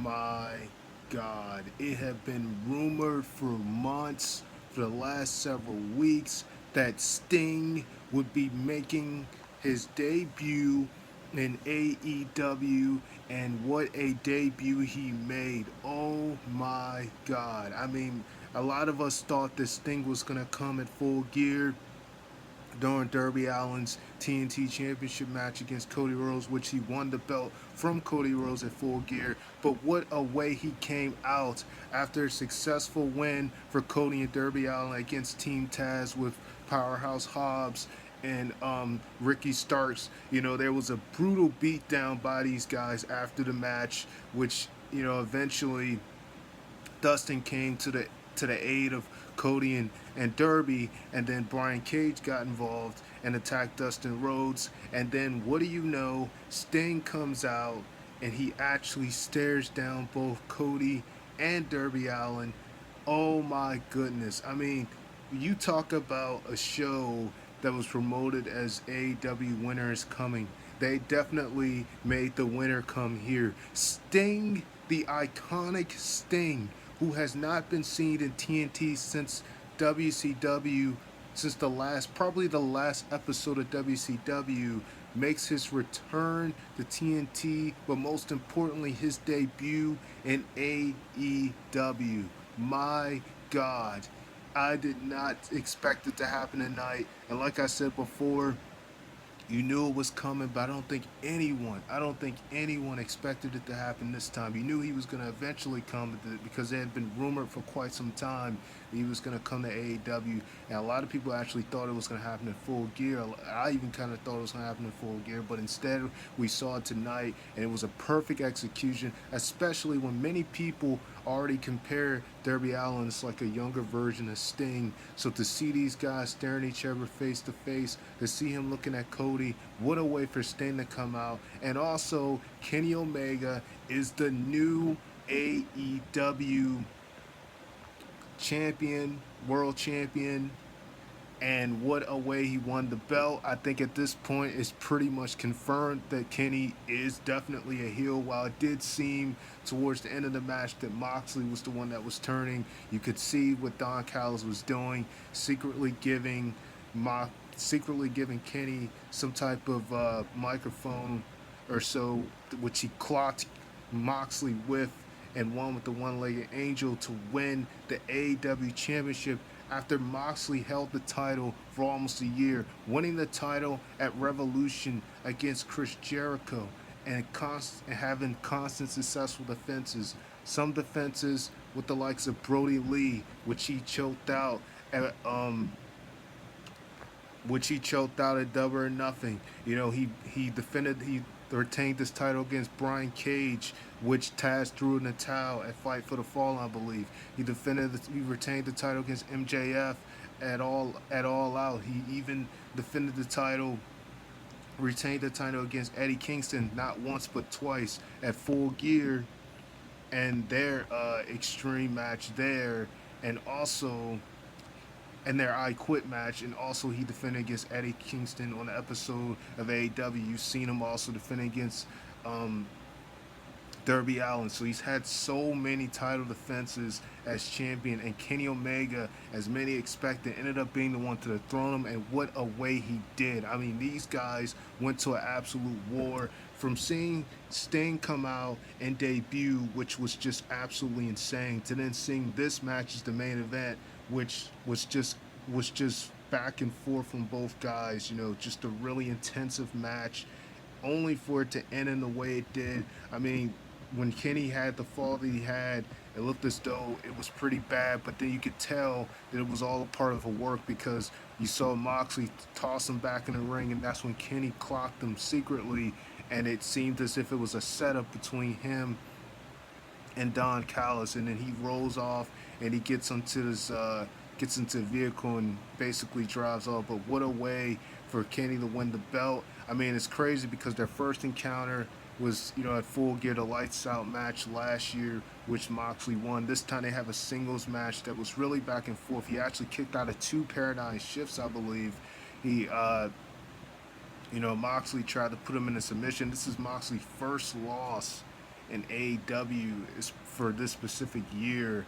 my God. It had been rumored for months, for the last several weeks, that Sting would be making his debut in AEW, and what a debut he made. Oh my God. I mean, a lot of us thought this Sting was going to come at full gear during Darby Allin's TNT Championship match against Cody Rhodes, which he won the belt from Cody Rhodes at Full Gear. But what a way he came out after a successful win for Cody and Darby Allin against Team Taz with Powerhouse Hobbs and Ricky Starks. You know, there was a brutal beatdown by these guys after the match, which, eventually Dustin came to the aid of Cody and Derby, and then Brian Cage got involved and attacked Dustin Rhodes. And then what do you know? Sting comes out and he actually stares down both Cody and Derby Allen. Oh my goodness. I mean, you talk about a show that was promoted as AEW Winter is Coming. They definitely made the winner come here. Sting, the iconic Sting, who has not been seen in TNT since WCW, since probably the last episode of WCW, makes his return to TNT, but most importantly, his debut in AEW. My God, I did not expect it to happen tonight. And like I said before, you knew it was coming, but I don't think anyone expected it to happen this time. You knew he was going to eventually come because it had been rumored for quite some time that he was going to come to AEW. And a lot of people actually thought it was going to happen in Full Gear. I even kind of thought it was going to happen in Full Gear, but instead we saw it tonight, and it was a perfect execution, especially when many people already compare Darby Allin as like a younger version of Sting. So to see these guys staring each other face to face, to see him looking at Cody, what a way for Sting to come out. And also, Kenny Omega is the new AEW champion, world champion, and what a way he won the belt. I think at this point it's pretty much confirmed that Kenny is definitely a heel. While it did seem towards the end of the match that Moxley was the one that was turning, you could see what Don Callis was doing, secretly giving Kenny some type of microphone or so, which he clocked Moxley with, and won with the one-legged angel to win the AEW championship after Moxley held the title for almost a year, winning the title at Revolution against Chris Jericho, and having constant successful defenses. Some defenses with the likes of Brody Lee, which he choked out at Double or Nothing. You know, he retained this title against Brian Cage, which Taz threw in the towel at Fight for the Fallen, I believe. He retained the title against MJF at All Out. He even defended the title, retained the title against Eddie Kingston not once but twice at Full Gear and their Extreme match there, and also and their I Quit match, and also he defended against Eddie Kingston on the episode of AEW. You've seen him also defend against um, Darby Allin. So he's had so many title defenses as champion, and Kenny Omega, as many expected, ended up being the one to dethrone him, and what a way he did. I mean, these guys went to an absolute war. From seeing Sting come out and debut, which was just absolutely insane, to then seeing this match as the main event, which was just back and forth from both guys. You know, just a really intensive match, only for it to end in the way it did. I mean, when Kenny had the fall that he had, it looked as though it was pretty bad, but then you could tell that it was all a part of a work, because you saw Moxley toss him back in the ring, and that's when Kenny clocked him secretly, and it seemed as if it was a setup between him and Don Callis, and then he rolls off and he gets into the vehicle and basically drives off. But what a way for Kenny to win the belt. I mean, it's crazy because their first encounter was, at Full Gear, the Lights Out match last year, which Moxley won. This time they have a singles match that was really back and forth. He actually kicked out of 2 Paradigm Shifts, I believe. He Moxley tried to put him in a submission. This is Moxley's first loss in AEW is for this specific year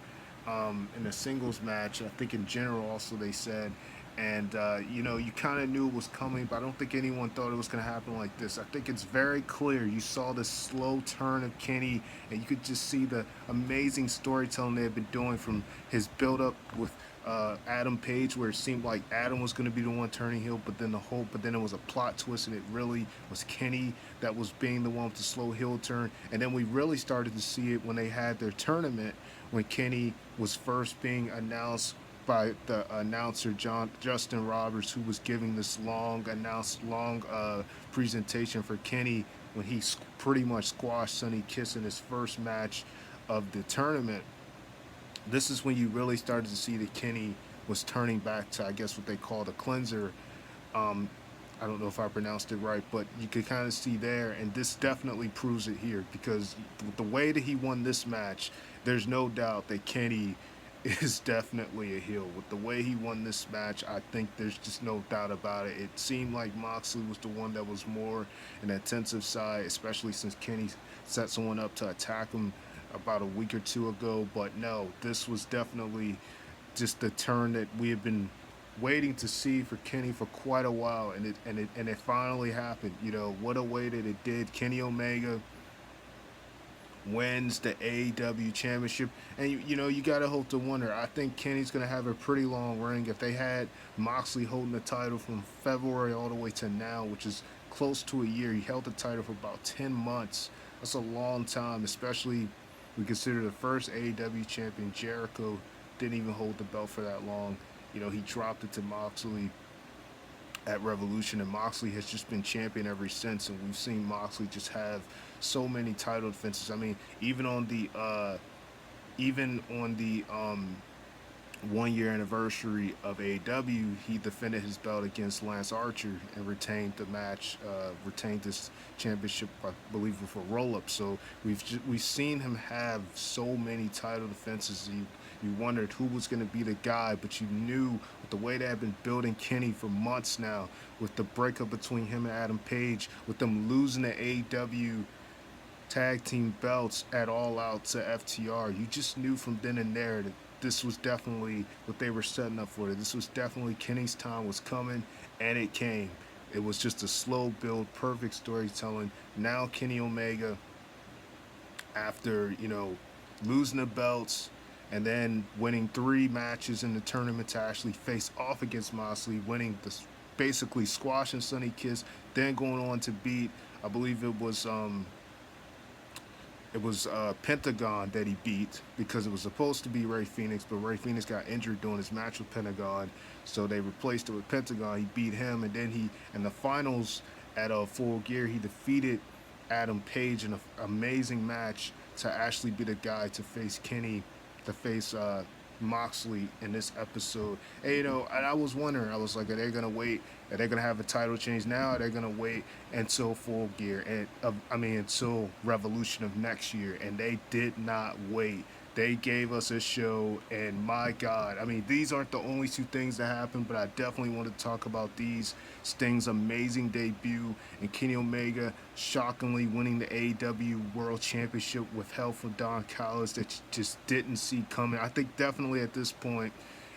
in a singles match. I think in general also they said, and you kind of knew it was coming, but I don't think anyone thought it was going to happen like this. I think it's very clear. You saw the slow turn of Kenny, and you could just see the amazing storytelling they had been doing from his build up with Adam Page, where it seemed like Adam was going to be the one turning heel, but then it was a plot twist, and it really was Kenny that was being the one with the slow heel turn. And then we really started to see it when they had their tournament, when Kenny was first being announced by the announcer Justin Roberts, who was giving this long presentation for Kenny when he pretty much squashed Sonny Kiss in his first match of the tournament. This is when you really started to see that Kenny was turning back to, I guess, what they call the cleanser. Um, I don't know if I pronounced it right, but you could kind of see there, and this definitely proves it here because with the way that he won this match, there's no doubt that Kenny is definitely a heel. With the way he won this match, I think there's just no doubt about it. It seemed like Moxley was the one that was more an intensive side, especially since Kenny set someone up to attack him about a week or two ago. But no, this was definitely just the turn that we have been waiting to see for Kenny for quite a while, and it finally happened. What a way that it did. Kenny Omega wins the AEW championship, and you gotta hope to wonder. I think Kenny's gonna have a pretty long reign. If they had Moxley holding the title from February all the way to now, which is close to a year, he held the title for about 10 months. That's a long time, especially we consider the first AEW champion Jericho didn't even hold the belt for that long. He dropped it to Moxley at Revolution, and Moxley has just been champion ever since. And we've seen Moxley just have so many title defenses. I mean, even on the 1 year anniversary of AEW, he defended his belt against Lance Archer and retained the match, retained this championship, I believe, with a roll up. So we've seen him have so many title defenses. You wondered who was going to be the guy, but you knew with the way they had been building Kenny for months now, with the breakup between him and Adam Page, with them losing the AEW tag team belts at All Out to FTR, you just knew from then and there that this was definitely what they were setting up for. This was definitely Kenny's time was coming, and it came. It was just a slow build, perfect storytelling. Now Kenny Omega, after losing the belts and then winning 3 matches in the tournament to actually face off against Moxley, winning this, basically squashing Sonny Kiss, then going on to beat, I believe it was Pentagon that he beat, because it was supposed to be Ray Phoenix, but Ray Phoenix got injured during his match with Pentagon, so they replaced it with Pentagon. He beat him, and then in the finals at Full Gear, he defeated Adam Page in an amazing match to actually be the guy to face Kenny, to face Moxley in this episode. And, and I was wondering, I was like, are they gonna wait? Are they gonna have a title change now? Are they gonna wait until Full Gear and until Revolution of next year? And they did not wait. They gave us a show, and my God, I mean, these aren't the only 2 things that happened, but I definitely want to talk about these. Sting's amazing debut, and Kenny Omega shockingly winning the AEW World Championship with help from Don Callis that you just didn't see coming. I think definitely at this point,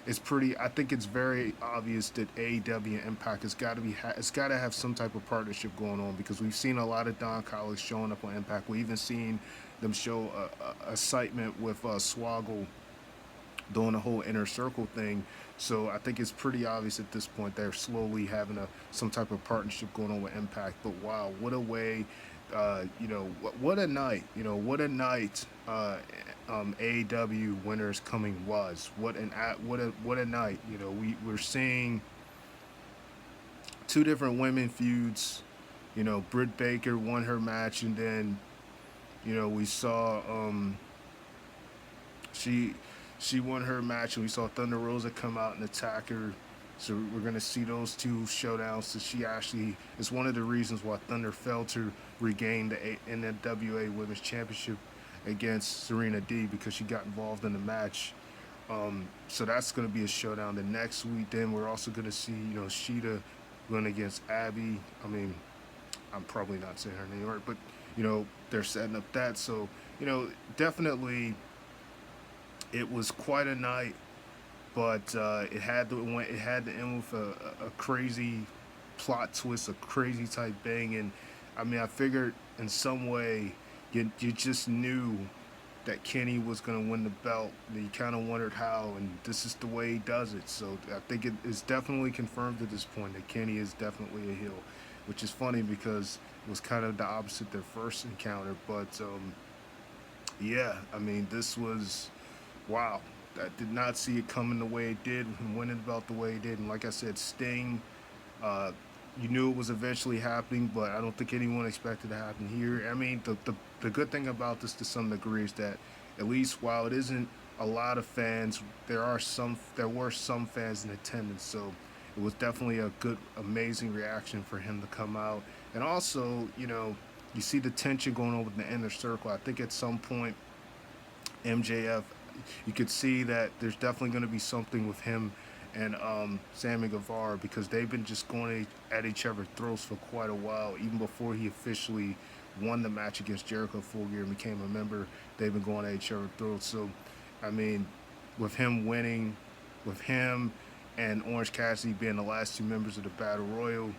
I think it's very obvious that AEW and Impact it's got to have some type of partnership going on, because we've seen a lot of Don Callis showing up on Impact. We even seen them show a excitement with Swoggle doing the whole inner circle thing. So I think it's pretty obvious at this point they're slowly having some type of partnership going on with Impact. But wow, what a way! What a night! What a night! AEW Winners Coming was. What a night! We're seeing 2 different women feuds. Britt Baker won her match, and then we saw she won her match, and we saw Thunder Rosa come out and attack her. So we're gonna see those 2 showdowns. So she actually is one of the reasons why Thunder failed to regain the NWA Women's Championship against Serena D, because she got involved in the match. So that's gonna be a showdown the next week. Then we're also gonna see Sheeta run against Abby. I mean, I'm probably not saying her name right, but they're setting up that. So, definitely it was quite a night, but it had to end with a crazy plot twist, a crazy type bang, and I mean, I figured in some way you just knew that Kenny was going to win the belt. And you kind of wondered how, and this is the way he does it. So I think it is definitely confirmed at this point that Kenny is definitely a heel, which is funny because it was kind of the opposite their first encounter. But yeah, I mean, this was wow. I did not see it coming the way it did, and winning the belt the way it did. And like I said, Sting, uh, you knew it was eventually happening, but I don't think anyone expected it to happen here. I mean, the good thing about this to some degree is that at least while it isn't a lot of fans, there were some fans in attendance. So it was definitely a good, amazing reaction for him to come out. And also, you see the tension going on with the inner circle. I think at some point MJF, you could see that there's definitely going to be something with him and Sammy Guevara because they've been just going at each other's throats for quite a while. Even before he officially won the match against Jericho Full Gear and became a member, they've been going at each other's throats. So, I mean, with him winning, with him and Orange Cassidy being the last two members of the Battle Royal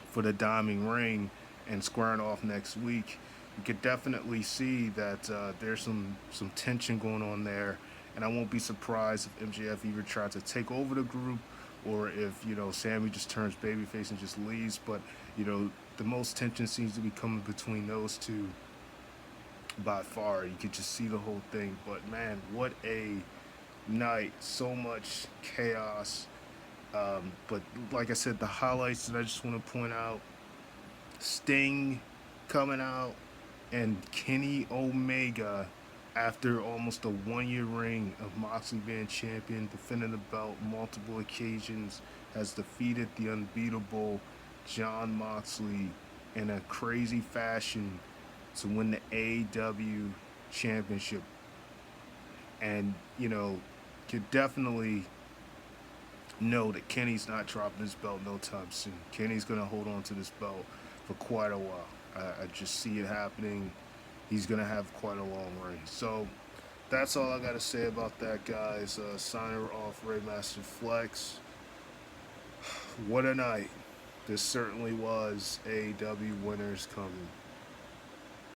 for the Diamond Ring and squaring off next week, you could definitely see that there's some tension going on there, and I won't be surprised if MJF either tries to take over the group or if Sammy just turns babyface and just leaves. But the most tension seems to be coming between those two by far. You could just see the whole thing. But man, what a night! So much chaos. But like I said, the highlights that I just want to point out: Sting coming out and Kenny Omega, after almost a 1 year reign of Moxley being champion, defending the belt multiple occasions, has defeated the unbeatable John Moxley in a crazy fashion to win the AEW championship. And, you definitely know that Kenny's not dropping his belt no time soon. Kenny's going to hold on to this belt for quite a while. I just see it happening. He's going to have quite a long reign. So that's all I got to say about that, guys. Signing off, Raymaster Flex. What a night. This certainly was AEW Winners Coming.